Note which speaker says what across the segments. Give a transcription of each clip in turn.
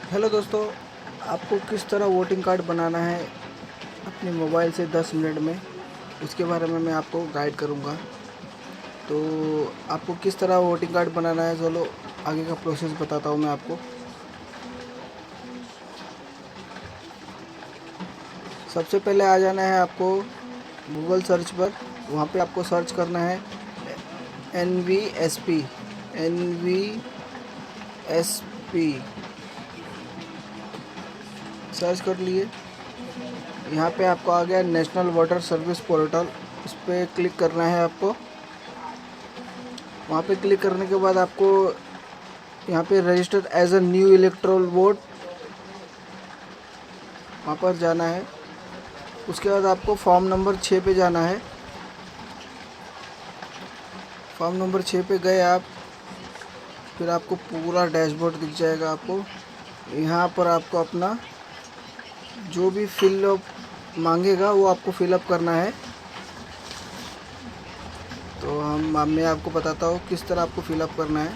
Speaker 1: Hello दोस्तों, आपको किस तरह वोटिंग कार्ड बनाना है अपने मोबाइल से 10 मिनट में, उसके बारे में मैं आपको गाइड करूँगा। तो आपको किस तरह वोटिंग कार्ड बनाना है, चलो आगे का प्रोसेस बताता हूँ मैं आपको। सबसे पहले आ जाना है आपको गूगल सर्च पर। वहाँ पे आपको सर्च करना है NVSP। NVSP सर्च कर लिए। यहाँ पे आपको आ गया नेशनल वोटर सर्विस पोर्टल, उस पर क्लिक करना है आपको। वहाँ पे क्लिक करने के बाद आपको यहाँ पे register as a new electoral vote, वहाँ पर जाना है। उसके बाद आपको फॉर्म नंबर 6 पे जाना है। फॉर्म नंबर 6 पे गए आप, फिर आपको पूरा डैशबोर्ड दिख जाएगा। आपको यहाँ पर आपको अपना जो भी फिल मांगेगा वो आपको फिलअप करना है। तो मैं आपको बताता हूँ किस तरह आपको फिलअप करना है।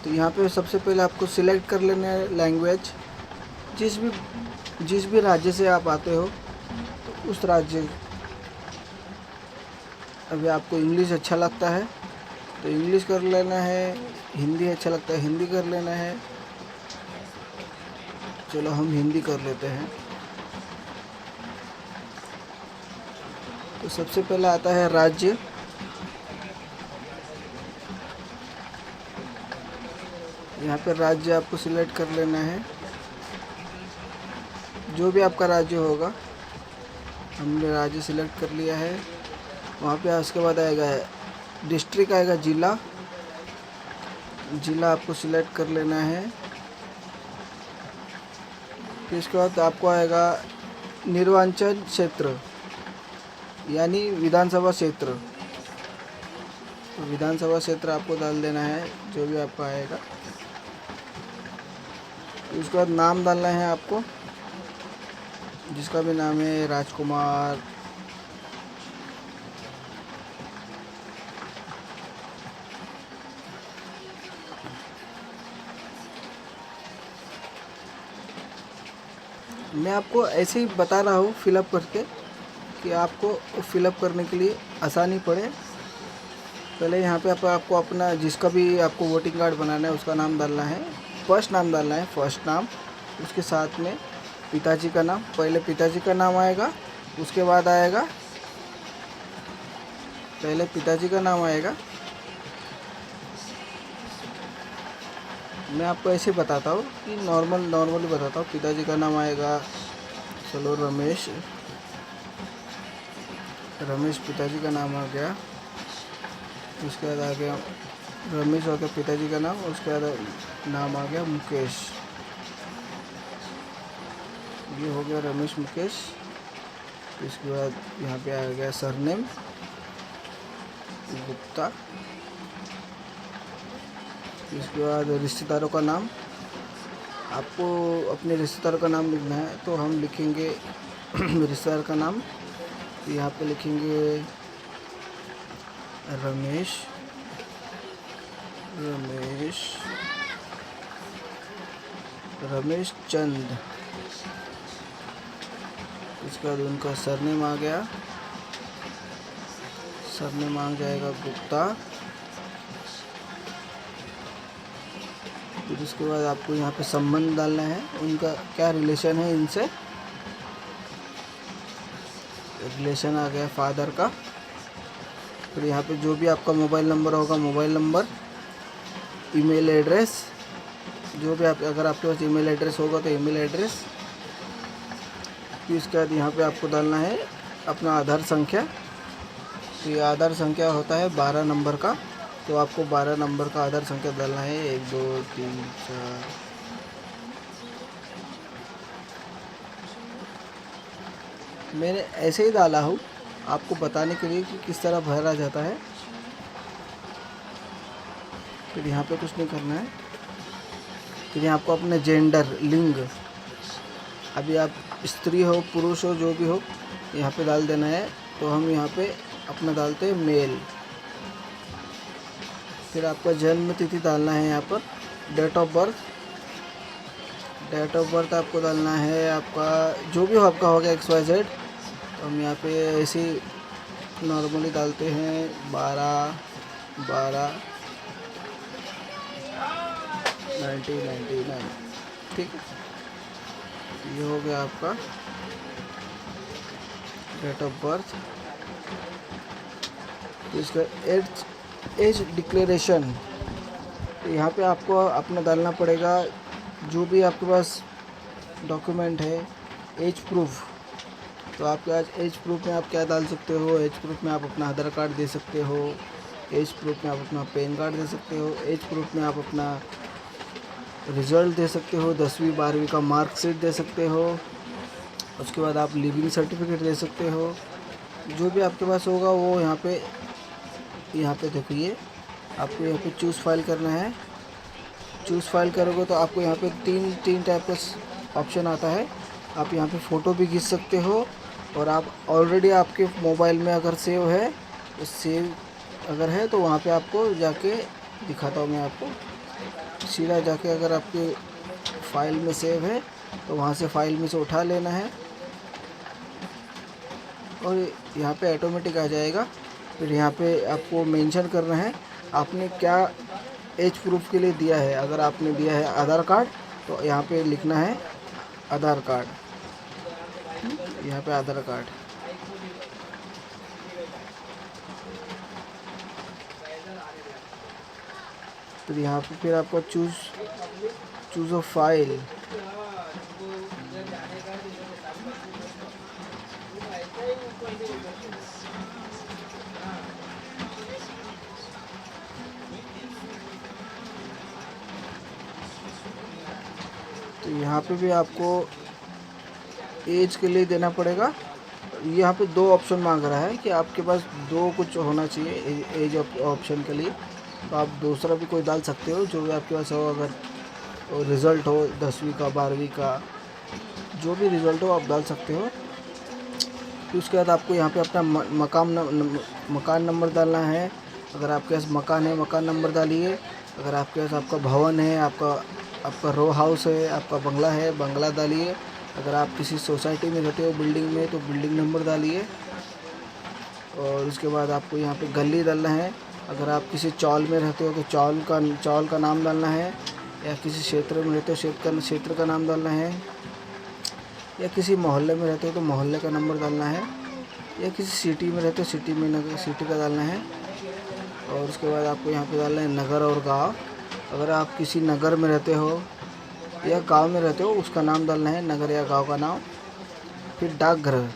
Speaker 1: तो यहाँ पे सबसे पहले आपको सिलेक्ट कर लेना है लैंग्वेज। जिस भी राज्य से आप आते हो तो उस राज्य, अभी आपको इंग्लिश अच्छा लगता है तो इंग्लिश कर लेना है, हिंदी अच्छा लगता है हिंदी कर लेना है। चलो हम हिंदी कर लेते हैं। तो सबसे पहले आता है राज्य। यहाँ पर राज्य आपको सिलेक्ट कर लेना है, जो भी आपका राज्य होगा। हमने राज्य सिलेक्ट कर लिया है। वहाँ पे उसके बाद आएगा डिस्ट्रिक्ट, आएगा जिला। जिला आपको सिलेक्ट कर लेना है। फिर इसके बाद आपको आएगा निर्वाचन क्षेत्र, यानी विधानसभा क्षेत्र। तो विधानसभा क्षेत्र आपको डाल देना है, जो भी आपका आएगा। उसके बाद नाम डालना है आपको, जिसका भी नाम है राजकुमार। मैं आपको ऐसे ही बता रहा हूँ फिलअप करके, कि आपको फिलअप करने के लिए आसानी पड़े। पहले यहाँ पे आपको अपना जिसका भी आपको वोटिंग कार्ड बनाना है उसका नाम डालना है। फर्स्ट नाम डालना है, फर्स्ट नाम। उसके साथ में पिताजी का नाम, पहले पिताजी का नाम आएगा, उसके बाद आएगा, पहले पिताजी का नाम आएगा। मैं आपको ऐसे बताता हूँ कि नॉर्मली बताता हूँ। पिताजी का नाम आएगा, चलो रमेश पिताजी का नाम आ गया। उसके बाद आ गया रमेश हो गया पिताजी का नाम। उसके बाद नाम आ गया मुकेश। ये हो गया रमेश मुकेश। इसके बाद यहाँ पे आ गया सरनेम गुप्ता। इसके बाद रिश्तेदारों का नाम, आपको अपने रिश्तेदारों का नाम लिखना है। तो हम लिखेंगे रिश्तेदार का नाम। तो यहाँ पे लिखेंगे रमेश चंद। इसके बाद उनका सरनेम आ गया, सरनेम आ जाएगा गुप्ता। फिर उसके बाद आपको यहाँ पे संबंध डालना है, उनका क्या रिलेशन है इनसे। रिलेशन आ गया फादर का। फिर यहाँ पे जो भी आपका मोबाइल नंबर होगा, मोबाइल नंबर, ईमेल एड्रेस, जो भी आप, अगर आपके पास ईमेल एड्रेस होगा तो ईमेल एड्रेस। फिर इसके बाद यहाँ पे आपको डालना है अपना आधार संख्या। तो ये आधार संख्या होता है 12 नंबर का, तो आपको 12 नंबर का आधार संख्या डालना है। 1 2 3 4। मैंने ऐसे ही डाला हूँ आपको बताने के लिए कि किस तरह भरा जाता है। फिर यहाँ पे कुछ नहीं करना है। फिर यहाँ आपको अपने जेंडर, लिंग, अभी आप स्त्री हो पुरुष हो जो भी हो, यहाँ पे डाल देना है। तो हम यहाँ पे अपना डालते हैं मेल। फिर आपका जन्म तिथि डालना है यहाँ पर, date of birth. Date of birth आपको डालना है आपका, जो भी हो आपका होगा XYZ। तो हम यहाँ पे ऐसे नॉर्मली डालते हैं 12/12/1999। ठीक है, ये हो गया आपका डेट ऑफ बर्थ। तो इसका एज डिक्लेरेशन, तो यहाँ पे आपको अपना डालना पड़ेगा जो भी आपके पास डॉक्यूमेंट है। एज प्रूफ, तो आपके आज एज प्रूफ में आप क्या डाल सकते हो? एज प्रूफ में आप अपना आधार कार्ड दे सकते हो, एज प्रूफ में आप अपना पैन कार्ड दे सकते हो, एज प्रूफ में आप अपना रिज़ल्ट दे सकते हो, 10वीं 12वीं का मार्कशीट दे सकते हो। उसके बाद आप लिविंग सर्टिफिकेट दे सकते हो। जो भी आपके पास होगा वो यहाँ पे देखिए, आपको यहाँ पे चूज़ फाइल करना है। चूज़ फाइल करोगे तो आपको यहाँ पे तीन टाइप का ऑप्शन आता है। आप यहाँ पे फ़ोटो भी खींच सकते हो, और आप ऑलरेडी आपके मोबाइल में अगर सेव है, तो सेव अगर है तो वहाँ पे आपको जाके दिखाता हूँ मैं आपको। सीधा जाके अगर आपके फ़ाइल में सेव है तो वहाँ से फ़ाइल में से उठा लेना है, और यहाँ पे ऑटोमेटिक आ जाएगा। फिर यहाँ पे आपको मेंशन करना है आपने क्या एज प्रूफ के लिए दिया है। अगर आपने दिया है आधार कार्ड तो यहाँ पे लिखना है आधार कार्ड, यहाँ पे आधार कार्ड। फिर यहाँ पे फिर आपका चूज़ अ फाइल, तो यहाँ पे भी आपको एज के लिए देना पड़ेगा। यहाँ पे 2 ऑप्शन मांग रहा है कि आपके पास 2 कुछ होना चाहिए एज ऑप्शन के लिए, तो आप दूसरा भी कोई डाल सकते हो जो भी आपके पास हो। अगर रिज़ल्ट हो 10वीं का 12वीं का, जो भी रिज़ल्ट हो आप डाल सकते हो। फिर उसके बाद आपको यहाँ पे अपना मकान नंबर डालना है। अगर आपके पास मकान है मकान नंबर डालिए। अगर आपके पास आपका भवन है, आपका रो हाउस है, आपका बंगला है, बंगला डालिए। अगर आप किसी सोसाइटी में रहते हो बिल्डिंग में, तो बिल्डिंग नंबर डालिए। और उसके बाद आपको यहाँ पे गली डालना है। अगर आप किसी चौल में रहते हो तो चौल का नाम डालना है, या किसी क्षेत्र में रहते हो क्षेत्र का नाम डालना है, या किसी मोहल्ले में रहते हो तो मोहल्ले का नंबर डालना है, या किसी सिटी में रहते हो सिटी का डालना है। और उसके बाद आपको यहाँ पे डालना है नगर और गांव। अगर आप किसी नगर में रहते हो या गांव में रहते हो, उसका नाम डालना है, नगर या गांव का नाम। फिर डाकघर,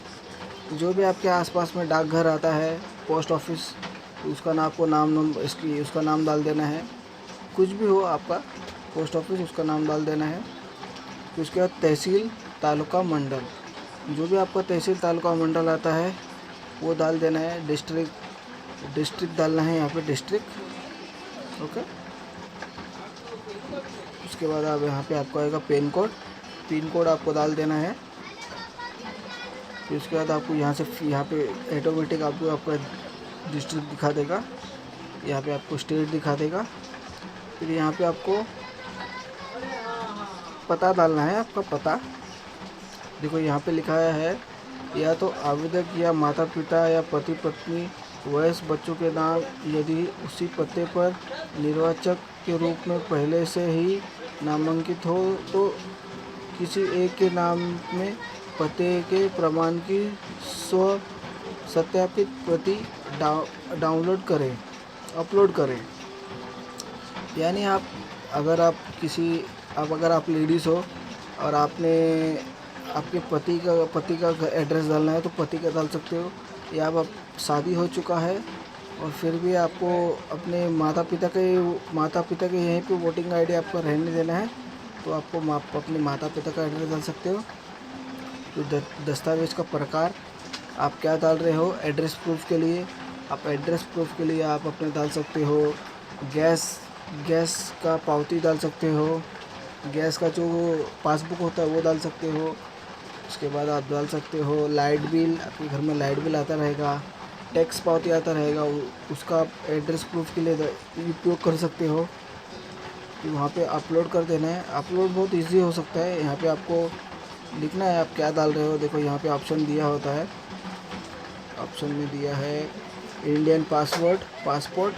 Speaker 1: जो भी आपके आसपास में डाकघर आता है, पोस्ट ऑफिस, उसका नाम आपको उसका नाम डाल देना है। कुछ भी हो आपका पोस्ट ऑफिस, उसका नाम डाल देना है। फिर उसके बाद तहसील, तालुका, मंडल, जो भी आपका तहसील तालुका मंडल आता है वो डाल देना है। डिस्ट्रिक्ट डालना है यहाँ पे, डिस्ट्रिक्ट। ओके, उसके बाद आप यहाँ पे आपको आएगा पिन कोड आपको डाल देना है। फिर उसके बाद आपको यहाँ पे ऑटोमेटिक आपका डिस्ट्रिक्ट दिखा देगा, यहाँ पे आपको स्टेट दिखा देगा। फिर यहाँ पे आपको पता डालना है, आपका पता देखो यहाँ पे लिखा है, या तो आवेदक या माता पिता या पति पत्नी, वयस, बच्चों के नाम यदि उसी पते पर निर्वाचक के रूप में पहले से ही नामांकित हो तो किसी एक के नाम में पते के प्रमाण की स्व सत्यापित प्रति अपलोड करें। यानी अगर आप लेडीज़ हो और आपने आपके पति का एड्रेस डालना है तो पति का डाल सकते हो, या आप शादी हो चुका है और फिर भी आपको अपने माता पिता के यहीं पे वोटिंग आईडी आपको रहने देना है, तो आपको अपने माता पिता का एड्रेस डाल सकते हो। तो दस्तावेज़ का प्रकार आप क्या डाल रहे हो। एड्रेस प्रूफ के लिए आप अपने डाल सकते हो गैस का पावती डाल सकते हो, गैस का जो पासबुक होता है वो डाल सकते हो। उसके बाद आप डाल सकते हो लाइट बिल, आपके घर में लाइट बिल आता रहेगा, टैक्स पावती आता रहेगा, उसका आप एड्रेस प्रूफ के लिए उपयोग कर सकते हो। तो वहाँ पे अपलोड कर देना है। अपलोड बहुत इजी हो सकता है। यहाँ पे आपको लिखना है आप क्या डाल रहे हो। देखो यहाँ पे ऑप्शन दिया होता है, ऑप्शन में दिया है इंडियन पासपोर्ट।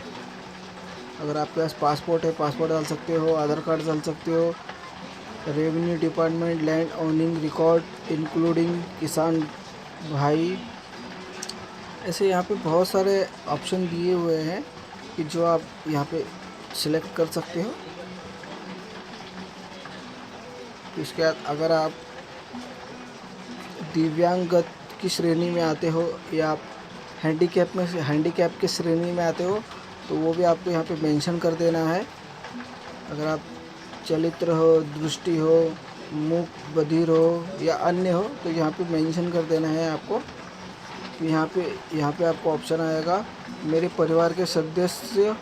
Speaker 1: अगर आपके पास पासपोर्ट है, पासपोर्ट डाल सकते हो, आधार कार्ड डाल सकते हो, revenue department, land owning record including किसान भाई। ऐसे यहाँ पे बहुत सारे ऑप्शन दिए हुए हैं कि जो आप यहाँ पे सिलेक्ट कर सकते हो। इसके बाद अगर आप दिव्यांगत की श्रेणी में आते हो या आप हैंडीकैप की श्रेणी में आते हो तो वो भी आपको यहाँ पे मेंशन कर देना है। अगर आप चलित्र हो, दृष्टि हो, मूक बधिर हो या अन्य हो तो यहाँ पे मेंशन कर देना है आपको। यहाँ पे आपको ऑप्शन आएगा मेरे परिवार के सदस्य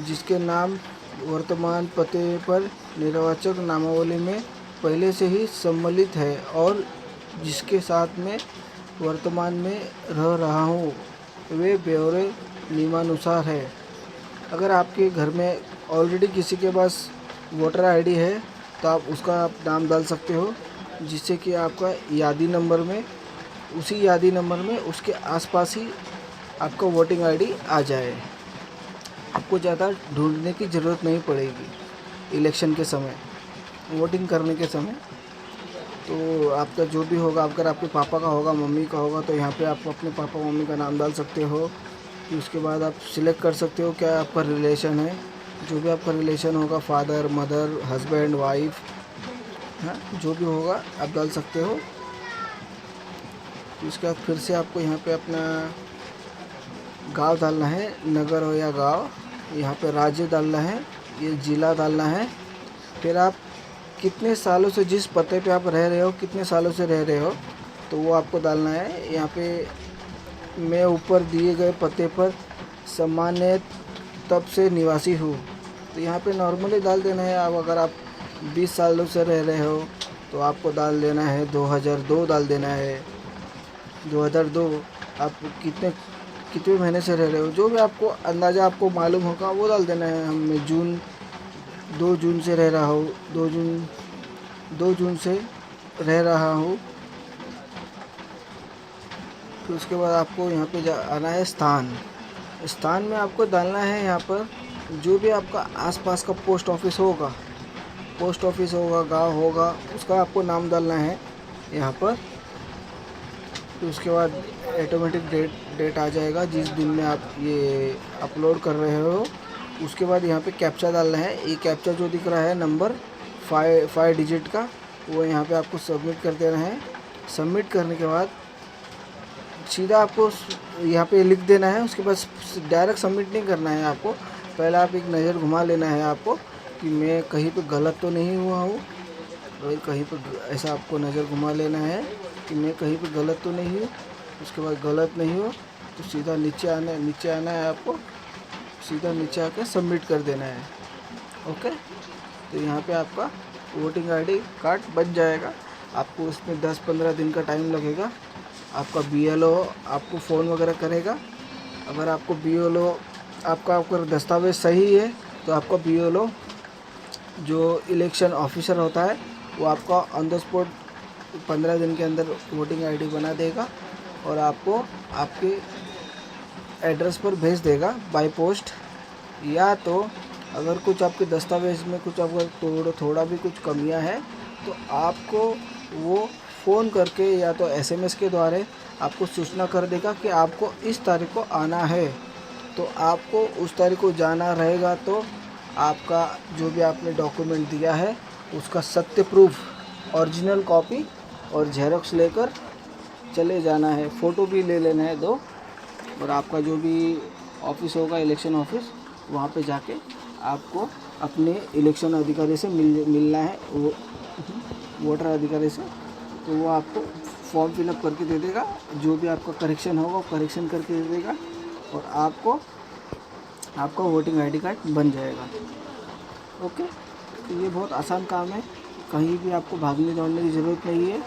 Speaker 1: जिसके नाम वर्तमान पते पर निर्वाचक नामावली में पहले से ही सम्मिलित है और जिसके साथ में वर्तमान में रह रहा हूँ वे ब्यौरे नियमानुसार है। अगर आपके घर में ऑलरेडी किसी के पास वोटर आईडी है तो आप उसका आप नाम डाल सकते हो, जिससे कि आपका यादी नंबर में उसके आसपास ही आपका वोटिंग आईडी आ जाए। आपको ज़्यादा ढूंढने की ज़रूरत नहीं पड़ेगी इलेक्शन के समय, वोटिंग करने के समय। तो आपका जो भी होगा, अगर आपके पापा का होगा, मम्मी का होगा तो यहाँ पे आप अपने पापा मम्मी का नाम डाल सकते हो। फिर उसके बाद आप सिलेक्ट कर सकते हो क्या आपका रिलेशन है, जो भी आपका रिलेशन होगा, फादर मदर हस्बैंड वाइफ, हाँ जो भी होगा आप डाल सकते हो। उसके बाद फिर से आपको यहाँ पे अपना गांव डालना है, नगर हो या गांव। यहाँ पे राज्य डालना है, ये ज़िला डालना है। फिर आप कितने सालों से जिस पते पे आप रह रहे हो, कितने सालों से रह रहे हो तो वो आपको डालना है। यहाँ पे मैं ऊपर दिए गए पते पर सामान्य तब से निवासी हूँ, तो यहाँ पे नॉर्मली डाल देना है। अब अगर आप 20 सालों से रह रहे हो तो आपको डाल देना है 2002 डाल देना है। 2002 आप कितने महीने से रह रहे हो, जो भी आपको अंदाज़ा आपको मालूम होगा वो डाल देना है। मैं 2 जून से रह रहा हूँ, 2 जून से रह रहा हूँ। फिर उसके बाद आपको यहाँ पे आना है स्थान में आपको डालना है यहाँ पर जो भी आपका आसपास का पोस्ट ऑफिस होगा, गांव होगा, उसका आपको नाम डालना है यहाँ पर। फिर उसके बाद ऑटोमेटिक डेट आ जाएगा जिस दिन में आप ये अपलोड कर रहे हो। उसके बाद यहाँ पे कैप्चा डालना है। ये कैप्चा जो दिख रहा है नंबर 5 डिजिट का, वो यहाँ पे आपको सबमिट कर देना है। सबमिट करने के बाद सीधा आपको यहाँ पे लिख देना है। उसके बाद डायरेक्ट सबमिट नहीं करना है आपको, पहले आप एक नज़र घुमा लेना है आपको कि मैं कहीं पे गलत तो नहीं हुआ हूँ। और कहीं पे ऐसा आपको नज़र घुमा लेना है कि मैं कहीं पे गलत तो नहीं हूँ। उसके बाद गलत नहीं हो तो सीधा नीचे आना है आपको, सीधा नीचे आके सबमिट कर देना है। ओके, तो यहाँ पे आपका वोटिंग आईडी कार्ड बन जाएगा। आपको उसमें 10-15 दिन का टाइम लगेगा। आपका BLO आपको फ़ोन वगैरह करेगा। अगर आपको BLO आपका दस्तावेज़ सही है तो आपका BLO जो इलेक्शन ऑफिसर होता है वो आपका ऑन द स्पॉट 15 दिन के अंदर वोटिंग आईडी बना देगा और आपको आपके एड्रेस पर भेज देगा बाय पोस्ट। या तो अगर कुछ आपके दस्तावेज़ में कुछ अगर थोड़ा भी कुछ कमियां हैं तो आपको वो फ़ोन करके या तो SMS के द्वारा आपको सूचना कर देगा कि आपको इस तारीख को आना है। तो आपको उस तारीख को जाना रहेगा तो आपका जो भी आपने डॉक्यूमेंट दिया है उसका सत्य प्रूफ ओरिजिनल कॉपी और जेरोक्स लेकर चले जाना है। फ़ोटो भी ले लेना है 2। और आपका जो भी ऑफिस होगा इलेक्शन ऑफिस, वहाँ पे जाके आपको अपने इलेक्शन अधिकारी से मिलना है, वो वोटर अधिकारी से। तो वो आपको फॉर्म फिलअप करके दे देगा, जो भी आपका करेक्शन होगा वो करेक्शन करके दे देगा और आपका वोटिंग आईडी कार्ड बन जाएगा। ओके, तो ये बहुत आसान काम है, कहीं भी आपको भागने दौड़ने की ज़रूरत नहीं है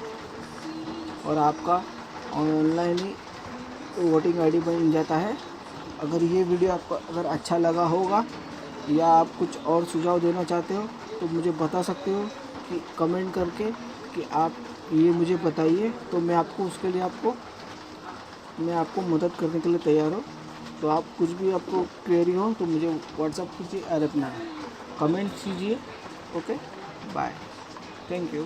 Speaker 1: और आपका ऑनलाइन ही वोटिंग आईडी बन जाता है। अगर ये वीडियो आपको अगर अच्छा लगा होगा या आप कुछ और सुझाव देना चाहते हो तो मुझे बता सकते हो कि कमेंट करके कि आप ये मुझे बताइए, तो मैं आपको उसके लिए मैं आपको मदद करने के लिए तैयार हूँ। तो आप कुछ भी आपको क्वेरी हो तो मुझे व्हाट्सअप कीजिए, अरे अपना कमेंट कीजिए। Okay, bye, thank you.